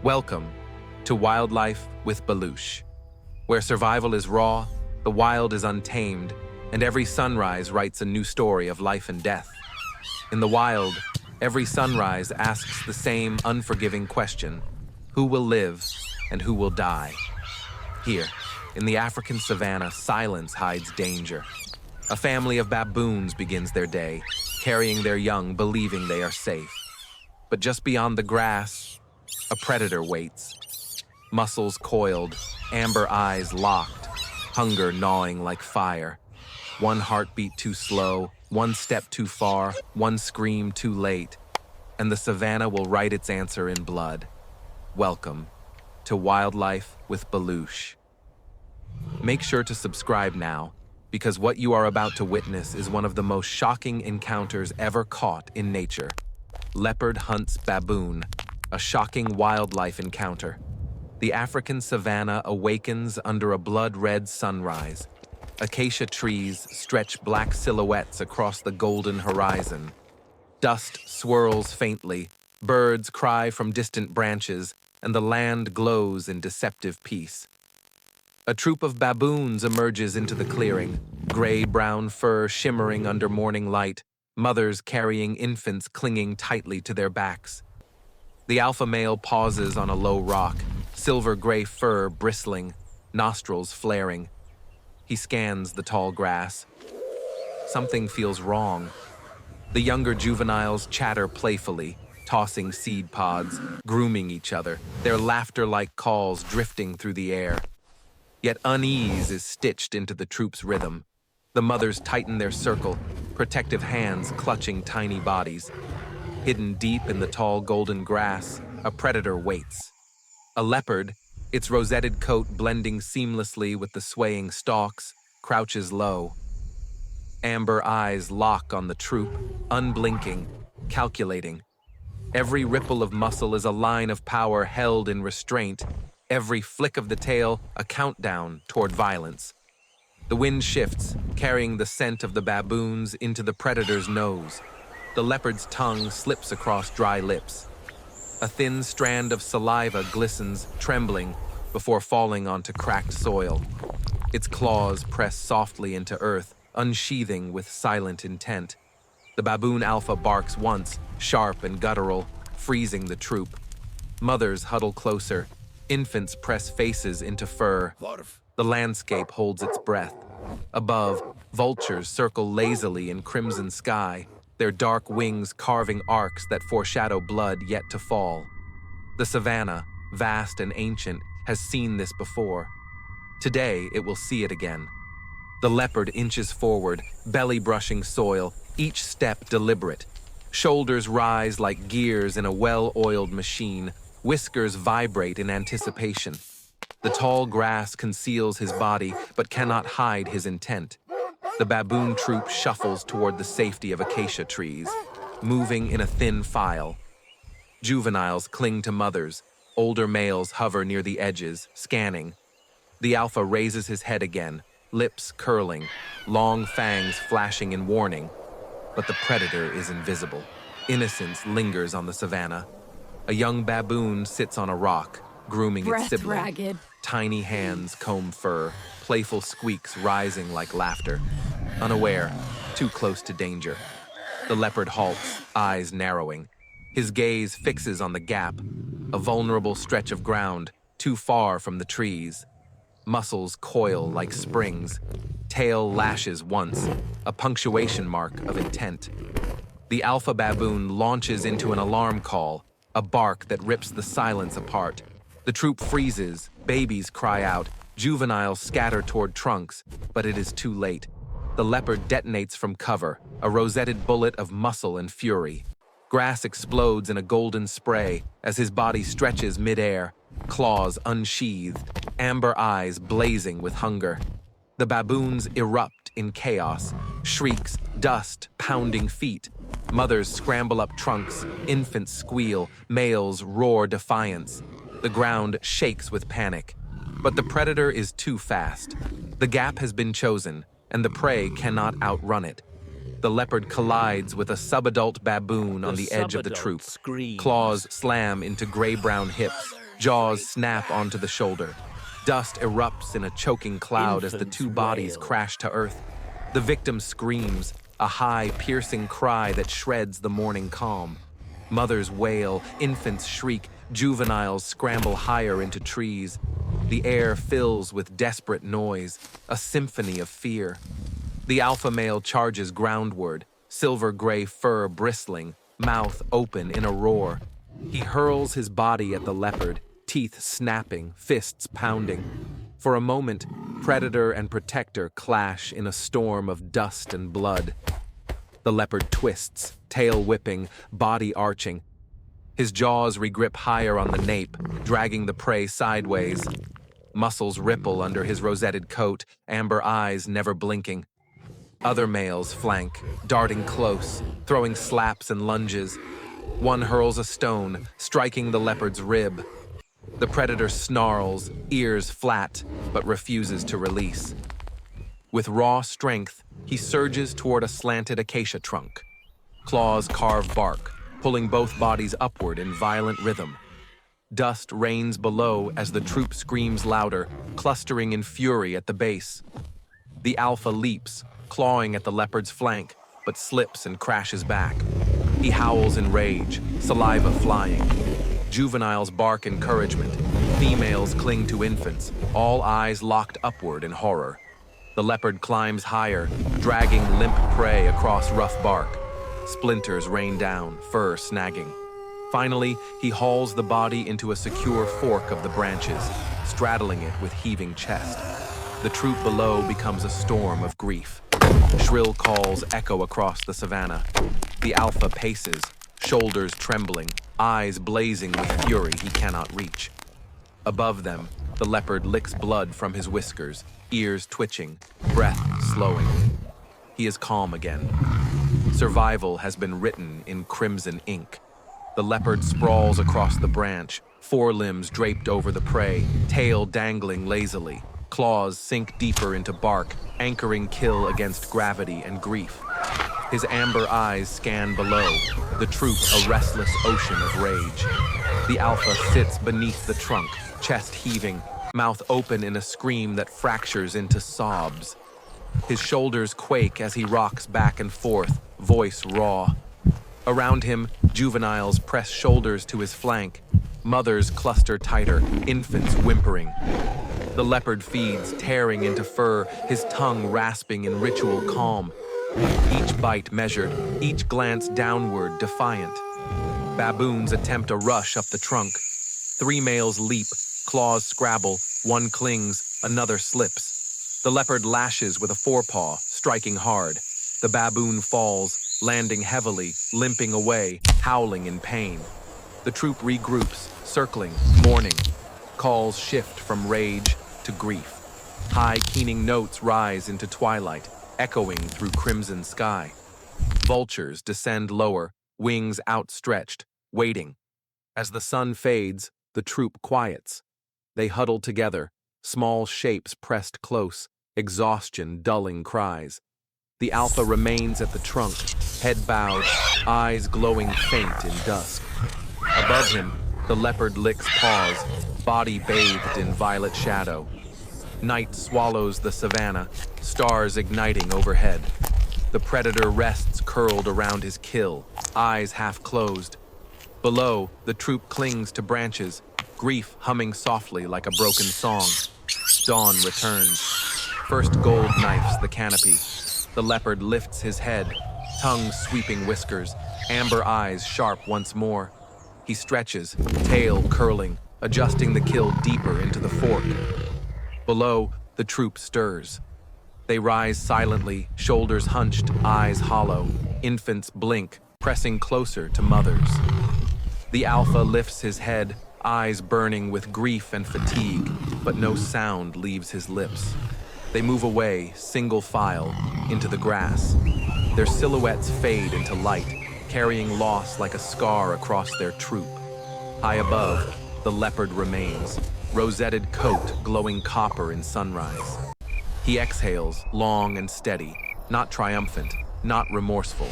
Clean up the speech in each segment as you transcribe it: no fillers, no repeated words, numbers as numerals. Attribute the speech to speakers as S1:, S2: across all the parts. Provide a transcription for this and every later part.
S1: Welcome to Wildlife with Belush, where survival is raw, the wild is untamed, and every sunrise writes a new story of life and death. In the wild, every sunrise asks the same unforgiving question: who will live and who will die? Here, in the African savannah, silence hides danger. A family of baboons begins their day, carrying their young, believing they are safe. But just beyond the grass, a predator waits. Muscles coiled, amber eyes locked, hunger gnawing like fire. One heartbeat too slow, one step too far, one scream too late, and the savannah will write its answer in blood. Welcome to Wildlife with Belush. Make sure to subscribe now, because what you are about to witness is one of the most shocking encounters ever caught in nature. Leopard hunts baboon, a shocking wildlife encounter. The African savannah awakens under a blood-red sunrise. Acacia trees stretch black silhouettes across the golden horizon. Dust swirls faintly, birds cry from distant branches, and the land glows in deceptive peace. A troop of baboons emerges into the clearing, gray-brown fur shimmering under morning light, mothers carrying infants clinging tightly to their backs. The alpha male pauses on a low rock, silver-gray fur bristling, nostrils flaring. He scans the tall grass. Something feels wrong. The younger juveniles chatter playfully, tossing seed pods, grooming each other, their laughter-like calls drifting through the air. Yet unease is stitched into the troop's rhythm. The mothers tighten their circle, protective hands clutching tiny bodies. Hidden deep in the tall golden grass, a predator waits. A leopard, its rosetted coat blending seamlessly with the swaying stalks, crouches low. Amber eyes lock on the troop, unblinking, calculating. Every ripple of muscle is a line of power held in restraint, every flick of the tail a countdown toward violence. The wind shifts, carrying the scent of the baboons into the predator's nose. The leopard's tongue slips across dry lips. A thin strand of saliva glistens, trembling, before falling onto cracked soil. Its claws press softly into earth, unsheathing with silent intent. The baboon alpha barks once, sharp and guttural, freezing the troop. Mothers huddle closer. Infants press faces into fur. The landscape holds its breath. Above, vultures circle lazily in crimson sky, their dark wings carving arcs that foreshadow blood yet to fall. The savannah, vast and ancient, has seen this before. Today, it will see it again. The leopard inches forward, belly brushing soil, each step deliberate. Shoulders rise like gears in a well-oiled machine, whiskers vibrate in anticipation. The tall grass conceals his body, but cannot hide his intent. The baboon troop shuffles toward the safety of acacia trees, moving in a thin file. Juveniles cling to mothers. Older males hover near the edges, scanning. The alpha raises his head again, lips curling, long fangs flashing in warning. But the predator is invisible. Innocence lingers on the savannah. A young baboon sits on a rock, grooming its sibling.
S2: Ragged.
S1: Tiny hands comb fur, playful squeaks rising like laughter. Unaware, too close to danger. The leopard halts, eyes narrowing. His gaze fixes on the gap, a vulnerable stretch of ground, too far from the trees. Muscles coil like springs. Tail lashes once, a punctuation mark of intent. The alpha baboon launches into an alarm call, a bark that rips the silence apart. The troop freezes, babies cry out, juveniles scatter toward trunks, but it is too late. The leopard detonates from cover, a rosetted bullet of muscle and fury. Grass explodes in a golden spray as his body stretches midair, claws unsheathed, amber eyes blazing with hunger. The baboons erupt in chaos, shrieks, dust, pounding feet. Mothers scramble up trunks, infants squeal, males roar defiance. The ground shakes with panic. But the predator is too fast. The gap has been chosen, and the prey cannot outrun it. The leopard collides with a subadult baboon on the edge of the troop. Claws slam into gray-brown hips, Jaws snap onto the shoulder. Dust erupts in a choking cloud as the two bodies crash to earth. The victim screams, a high, piercing cry that shreds the morning calm. Mothers wail, infants shriek, juveniles scramble higher into trees. The air fills with desperate noise, a symphony of fear. The alpha male charges groundward, silver-gray fur bristling, mouth open in a roar. He hurls his body at the leopard, teeth snapping, fists pounding. For a moment, predator and protector clash in a storm of dust and blood. The leopard twists, tail whipping, body arching. His jaws regrip higher on the nape, dragging the prey sideways. Muscles ripple under his rosetted coat, amber eyes never blinking. Other males flank, darting close, throwing slaps and lunges. One hurls a stone, striking the leopard's rib. The predator snarls, ears flat, but refuses to release. With raw strength, he surges toward a slanted acacia trunk. Claws carve bark, pulling both bodies upward in violent rhythm. Dust rains below as the troop screams louder, clustering in fury at the base. The alpha leaps, clawing at the leopard's flank, but slips and crashes back. He howls in rage, saliva flying. Juveniles bark encouragement. Females cling to infants, all eyes locked upward in horror. The leopard climbs higher, dragging limp prey across rough bark. Splinters rain down, fur snagging. Finally, he hauls the body into a secure fork of the branches, straddling it with heaving chest. The troop below becomes a storm of grief. Shrill calls echo across the savannah. The alpha paces, shoulders trembling, eyes blazing with fury he cannot reach. Above them, the leopard licks blood from his whiskers, ears twitching, breath slowing. He is calm again. Survival has been written in crimson ink. The leopard sprawls across the branch, forelimbs draped over the prey, tail dangling lazily. Claws sink deeper into bark, anchoring kill against gravity and grief. His amber eyes scan below, the troop a restless ocean of rage. The alpha sits beneath the trunk, chest heaving, mouth open in a scream that fractures into sobs. His shoulders quake as he rocks back and forth, voice raw. Around him, juveniles press shoulders to his flank. Mothers cluster tighter, infants whimpering. The leopard feeds, tearing into fur, his tongue rasping in ritual calm. Each bite measured, each glance downward, defiant. Baboons attempt a rush up the trunk. 3 males leap, claws scrabble, one clings, another slips. The leopard lashes with a forepaw, striking hard. The baboon falls, landing heavily, limping away, howling in pain. The troop regroups, circling, mourning. Calls shift from rage to grief. High keening notes rise into twilight, echoing through crimson sky. Vultures descend lower, wings outstretched, waiting. As the sun fades, the troop quiets. They huddle together, small shapes pressed close, exhaustion dulling cries. The alpha remains at the trunk, head bowed, eyes glowing faint in dusk. Above him, the leopard licks paws, body bathed in violet shadow. Night swallows the savannah, stars igniting overhead. The predator rests curled around his kill, eyes half closed. Below, the troop clings to branches, grief humming softly like a broken song. Dawn returns. First gold knifes the canopy. The leopard lifts his head, tongue sweeping whiskers, amber eyes sharp once more. He stretches, tail curling, adjusting the kill deeper into the fork. Below, the troop stirs. They rise silently, shoulders hunched, eyes hollow. Infants blink, pressing closer to mothers. The alpha lifts his head, eyes burning with grief and fatigue, but no sound leaves his lips. They move away, single file, into the grass. Their silhouettes fade into light, carrying loss like a scar across their troop. High above, the leopard remains, rosetted coat glowing copper in sunrise. He exhales, long and steady, not triumphant, not remorseful.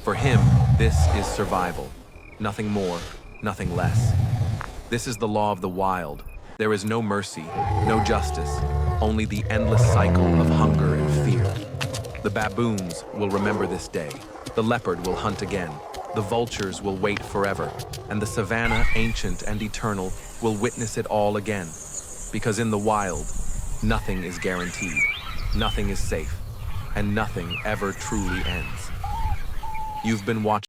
S1: For him, this is survival. Nothing more, nothing less. This is the law of the wild. There is no mercy, no justice, only the endless cycle of hunger and fear. The baboons will remember this day. The leopard will hunt again. The vultures will wait forever. And the savannah, ancient and eternal, will witness it all again. Because in the wild, nothing is guaranteed, nothing is safe, and nothing ever truly ends. You've been watching